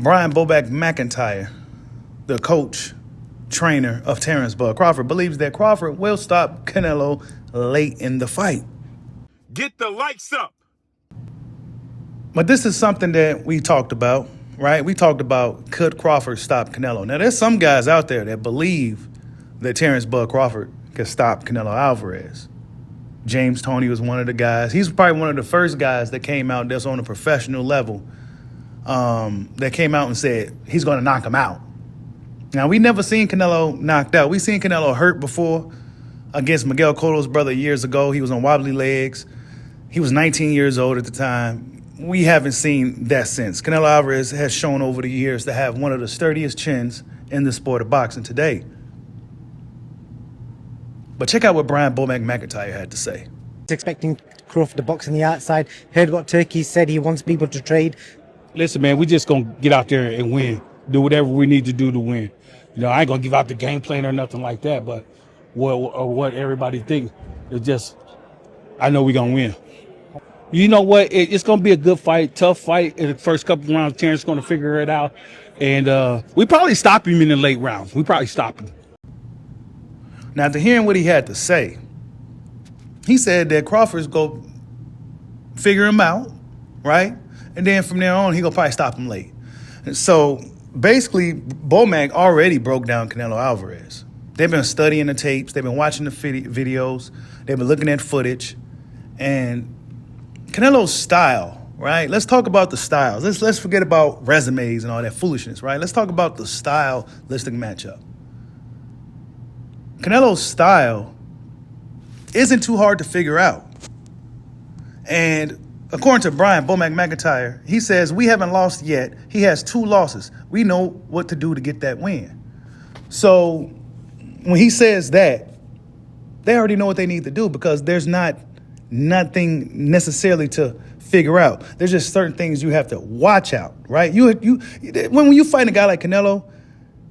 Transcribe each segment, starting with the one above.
Brian Bomac McIntyre, the coach, trainer of Terence Crawford, believes that Crawford will stop Canelo late in the fight. Get the lights up. But this is something that we talked about, right? We talked about, could Crawford stop Canelo? Now, there's some guys out there that believe that Terence Crawford can stop Canelo Alvarez. James Toney was one of the guys. He's probably one of the first guys that came out that's on a professional level that came out and said he's going to knock him out. Now, we never seen Canelo knocked out. We seen Canelo hurt before against Miguel Cotto's brother years ago. He was on wobbly legs. He was 19 years old at the time. We haven't seen that since. Canelo Alvarez has shown over the years to have one of the sturdiest chins in the sport of boxing today. But check out what Brian Bomac McIntyre had to say. He's expecting Crawford to box on the outside. Heard what Turkey said. He wants people to trade. Listen, man, we just going to get out there and win. Do whatever we need to do to win. You know, I ain't going to give out the game plan or nothing like that, but what everybody thinks is just, I know we're going to win. You know what? It's going to be a good fight, tough fight. In the first couple rounds, Terence is going to figure it out. And we probably stop him in the late rounds. We probably stop him. Now, after hearing what he had to say, he said that Crawford's go figure him out, right? And then from there on, he gonna probably stop him late. And so basically, Bomac already broke down Canelo Alvarez. They've been studying the tapes. They've been watching the videos. They've been looking at footage. And Canelo's style, right? Let's talk about the styles. Let's forget about resumes and all that foolishness, right? Let's talk about the stylistic matchup. Canelo's style isn't too hard to figure out. And according to Brian Bomac McIntyre, he says, we haven't lost yet. He has 2 losses. We know what to do to get that win. So when he says that, they already know what they need to do because there's nothing necessarily to figure out. There's just certain things you have to watch out, right? When you fight a guy like Canelo,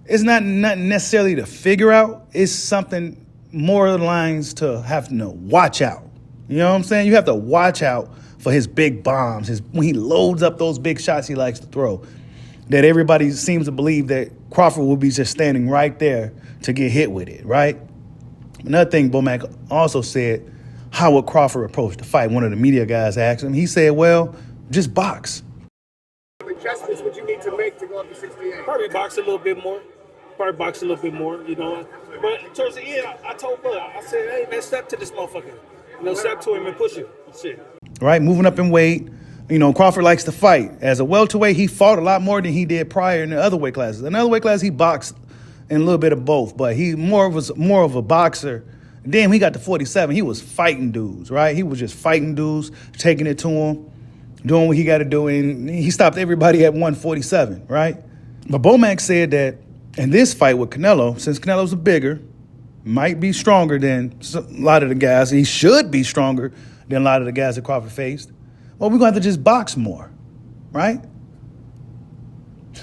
it's not necessarily to figure out. It's something more of the lines to have to watch out. You know what I'm saying? You have to watch out for his big bombs, when he loads up those big shots he likes to throw, that everybody seems to believe that Crawford will be just standing right there to get hit with it, right? Another thing Bomac also said, how would Crawford approach the fight? One of the media guys asked him. He said, well, just box. What adjustments would you need to make to go up to 68? Probably box a little bit more. You know. But towards the end, I told Bud, I said, hey, man, step to this motherfucker. You know, step to him and push him. Shit. Right, moving up in weight. You know, Crawford likes to fight. As a welterweight, he fought a lot more than he did prior in the other weight classes. In the other weight class, he boxed in a little bit of both, but he was more of a boxer. Then he got to 47. He was fighting dudes, right? He was just fighting dudes, taking it to him, doing what he got to do, and he stopped everybody at 147, right? But Bomac said that in this fight with Canelo, since Canelo's bigger, might be stronger than a lot of the guys. He should be stronger than a lot of the guys that Crawford faced. Well, we're going to have to just box more, right?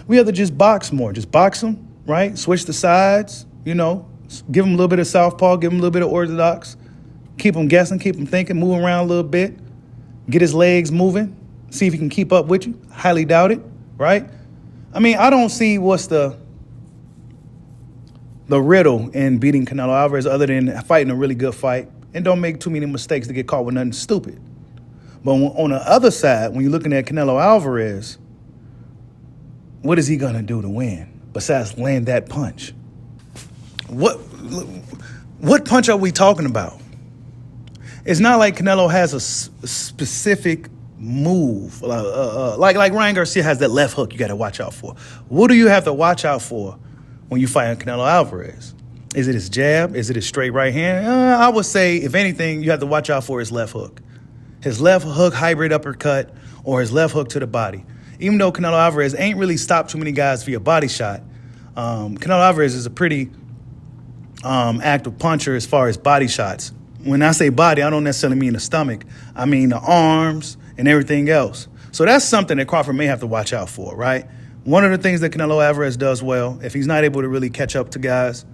We have to just box more. Just box him, right? Switch the sides, you know. Give him a little bit of southpaw, give him a little bit of orthodox. Keep him guessing, keep him thinking, move around a little bit. Get his legs moving. See if he can keep up with you. Highly doubt it, right? I mean, I don't see what's the riddle in beating Canelo Alvarez other than fighting a really good fight and don't make too many mistakes to get caught with nothing stupid. But on the other side, when you're looking at Canelo Alvarez, what is he going to do to win besides land that punch? What punch are we talking about? It's not like Canelo has a specific move. Like Ryan Garcia has that left hook you got to watch out for. What do you have to watch out for when you fight Canelo Alvarez? Is it his jab? Is it his straight right hand? I would say, if anything, you have to watch out for his left hook. His left hook hybrid uppercut or his left hook to the body. Even though Canelo Alvarez ain't really stopped too many guys via body shot, Canelo Alvarez is a pretty active puncher as far as body shots. When I say body, I don't necessarily mean the stomach. I mean the arms and everything else. So that's something that Crawford may have to watch out for, right? One of the things that Canelo Alvarez does well, if he's not able to really catch up to guys,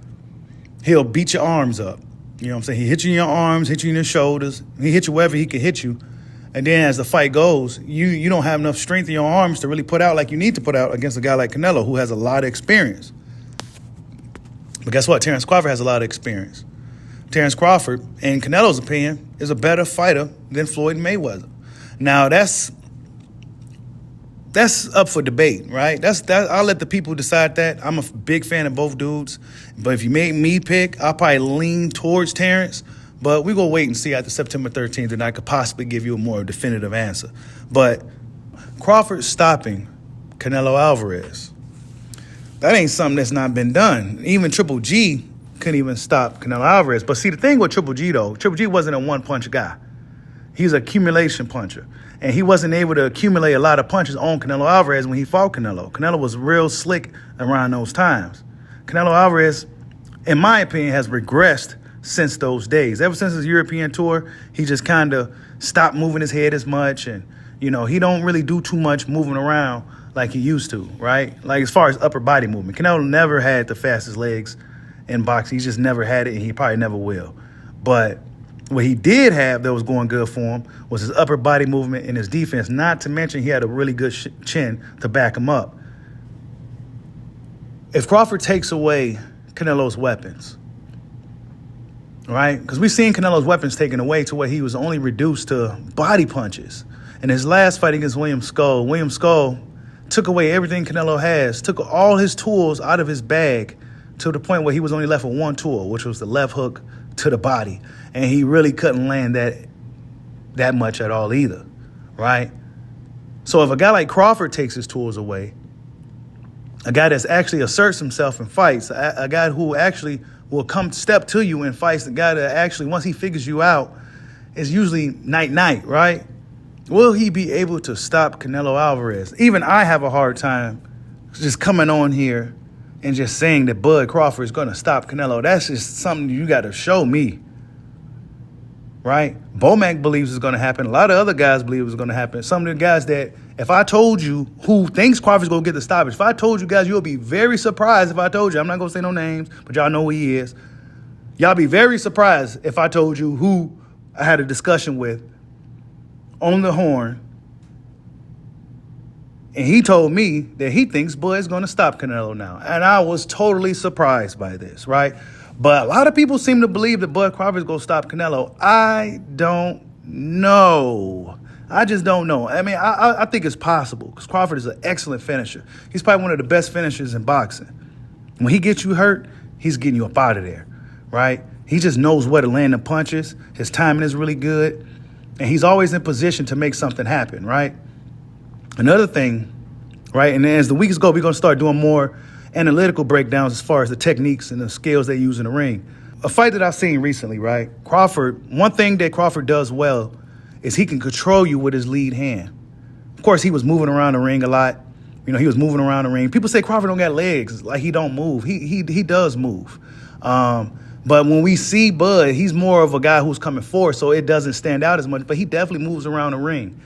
he'll beat your arms up. You know what I'm saying? He hits you in your arms, hit you in your shoulders. He hits you wherever he can hit you. And then as the fight goes, you don't have enough strength in your arms to really put out like you need to put out against a guy like Canelo, who has a lot of experience. But guess what? Terence Crawford has a lot of experience. Terence Crawford, in Canelo's opinion, is a better fighter than Floyd Mayweather. Now, that's up for debate, right? I'll let the people decide that. I'm a big fan of both dudes. But if you make me pick, I'll probably lean towards Terence. But we're going to wait and see after September 13th, and I could possibly give you a more definitive answer. But Crawford stopping Canelo Alvarez, that ain't something that's not been done. Even Triple G couldn't even stop Canelo Alvarez. But see, the thing with Triple G, though, Triple G wasn't a one-punch guy. He's an accumulation puncher. And he wasn't able to accumulate a lot of punches on Canelo Alvarez when he fought Canelo. Canelo was real slick around those times. Canelo Alvarez, in my opinion, has regressed since those days. Ever since his European tour, he just kind of stopped moving his head as much. And, he don't really do too much moving around like he used to, right? Like as far as upper body movement. Canelo never had the fastest legs in boxing. He just never had it, and he probably never will. But what he did have that was going good for him was his upper body movement and his defense, not to mention he had a really good chin to back him up. If Crawford takes away Canelo's weapons, right? Because we've seen Canelo's weapons taken away to where he was only reduced to body punches. In his last fight against William Skull took away everything Canelo has, took all his tools out of his bag to the point where he was only left with one tool, which was the left hook to the body. And he really couldn't land that much at all either, right? So if a guy like Crawford takes his tools away, a guy that's actually asserts himself in fights, a guy who actually will come step to you in fights, the guy that actually, once he figures you out, is usually night-night, right? Will he be able to stop Canelo Alvarez? Even I have a hard time just coming on here and just saying that Bud Crawford is going to stop Canelo. That's just something you got to show me, right? Bomac believes it's going to happen. A lot of other guys believe it's going to happen. Some of the guys that, if I told you who thinks Crawford's going to get the stoppage, if I told you guys, you'll be very surprised if I told you. I'm not going to say no names, but y'all know who he is. Y'all be very surprised if I told you who I had a discussion with on the horn, and he told me that he thinks Bud's going to stop Canelo now. And I was totally surprised by this, right? But a lot of people seem to believe that Bud Crawford's going to stop Canelo. I don't know. I just don't know. I mean, I think it's possible because Crawford is an excellent finisher. He's probably one of the best finishers in boxing. When he gets you hurt, he's getting you up out of there, right? He just knows where to land the punches. His timing is really good. And he's always in position to make something happen, right? Another thing, right, and as the weeks go, we're going to start doing more analytical breakdowns as far as the techniques and the skills they use in the ring. A fight that I've seen recently, right, Crawford, one thing that Crawford does well is he can control you with his lead hand. Of course, he was moving around the ring a lot. He was moving around the ring. People say Crawford don't got legs, like he don't move. He does move. But when we see Bud, he's more of a guy who's coming forward, so it doesn't stand out as much. But he definitely moves around the ring.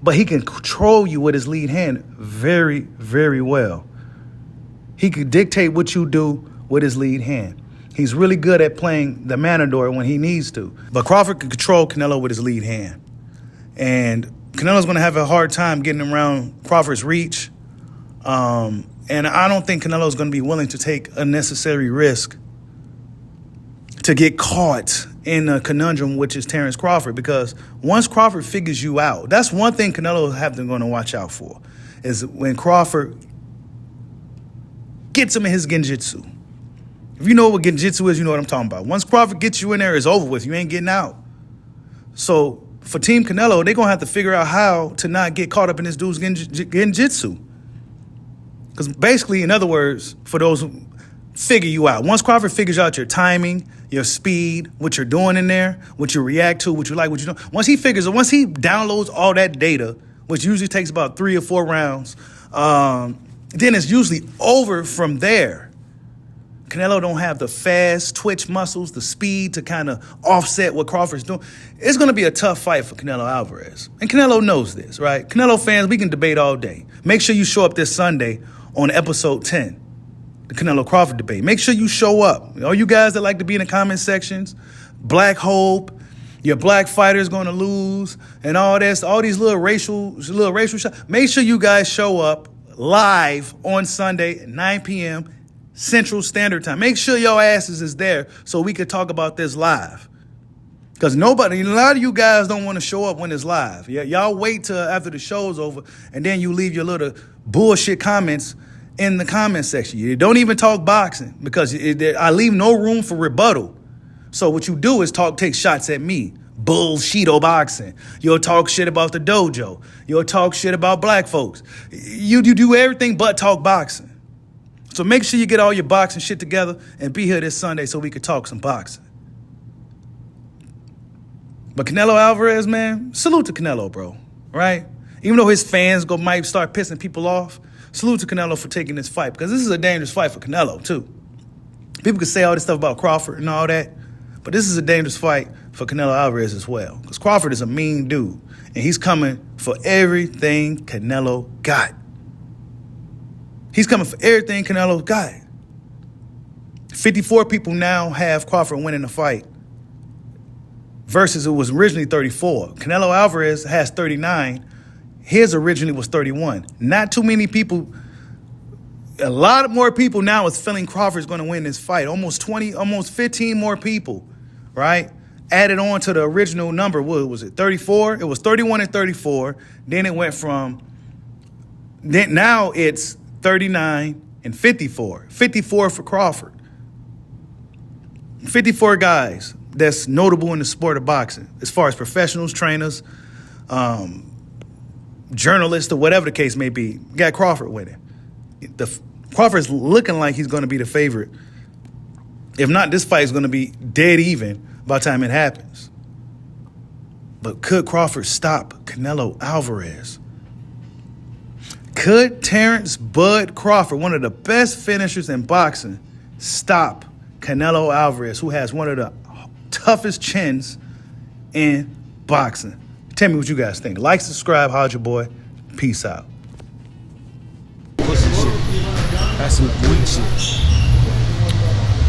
But he can control you with his lead hand very, very well. He can dictate what you do with his lead hand. He's really good at playing the matador when he needs to. But Crawford can control Canelo with his lead hand. And Canelo's going to have a hard time getting around Crawford's reach. And I don't think Canelo's going to be willing to take unnecessary risk to get caught in a conundrum, which is Terence Crawford. Because once Crawford figures you out, that's one thing Canelo have to going to watch out for, is when Crawford gets him in his genjutsu. If you know what genjutsu is, you know what I'm talking about. Once Crawford gets you in there, it's over with. You ain't getting out. So for Team Canelo, they're going to have to figure out how to not get caught up in this dude's genjutsu. Because basically, in other words, for those who figure you out, once Crawford figures out your timing, your speed, what you're doing in there, what you react to, what you like, what you don't. Once he downloads all that data, which usually takes about 3 or 4 rounds, then it's usually over from there. Canelo don't have the fast twitch muscles, the speed to kind of offset what Crawford's doing. It's going to be a tough fight for Canelo Alvarez. And Canelo knows this, right? Canelo fans, we can debate all day. Make sure you show up this Sunday on episode 10, the Canelo Crawford debate. Make sure you show up. All you guys that like to be in the comment sections, Black Hope, Your black fighter's gonna lose, and all this, all these little racial shots. Make sure you guys show up live on Sunday at 9 p.m. Central Standard Time. Make sure your asses is there so we could talk about this live. Because a lot of you guys don't want to show up when it's live. Y'all wait till after the show's over, and then you leave your little bullshit comments in the comment section. You don't even talk boxing because I leave no room for rebuttal. So what you do is take shots at me. Bullshit boxing. You'll talk shit about the dojo. You'll talk shit about black folks. You do everything but talk boxing. So make sure you get all your boxing shit together and be here this Sunday so we could talk some boxing. But Canelo Alvarez, man, salute to Canelo, bro, right? Even though his fans might start pissing people off, salute to Canelo for taking this fight, because this is a dangerous fight for Canelo, too. People can say all this stuff about Crawford and all that, but this is a dangerous fight for Canelo Alvarez as well, because Crawford is a mean dude, and he's coming for everything Canelo got. He's coming for everything Canelo got. 54 people now have Crawford winning the fight versus it was originally 34. Canelo Alvarez has 39. His originally was 31. Not too many people, a lot more people now is feeling Crawford's going to win this fight. Almost 15 more people, right? Added on to the original number, what was it, 34? It was 31 and 34. Then it went from, now it's 39 and 54. 54 for Crawford. 54 guys that's notable in the sport of boxing, as far as professionals, trainers, journalists, or whatever the case may be. Got Crawford winning. Crawford's looking like he's going to be the favorite. If not, this fight is going to be dead even by the time it happens. But could Crawford stop Canelo Alvarez? Could Terence Bud Crawford, one of the best finishers in boxing, stop Canelo Alvarez, who has one of the toughest chins in boxing? Tell me what you guys think. Like, subscribe, holla your boy. Peace out. Pussy shit. That's some weak shit.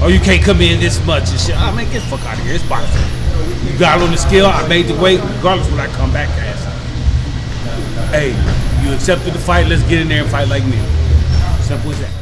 Oh, you can't come in this much and shit. Oh, man, get the fuck out of here. It's boxing. You got on the scale, I made the weight, regardless when I come back, ass. Hey, you accepted the fight, let's get in there and fight like me. Simple as that.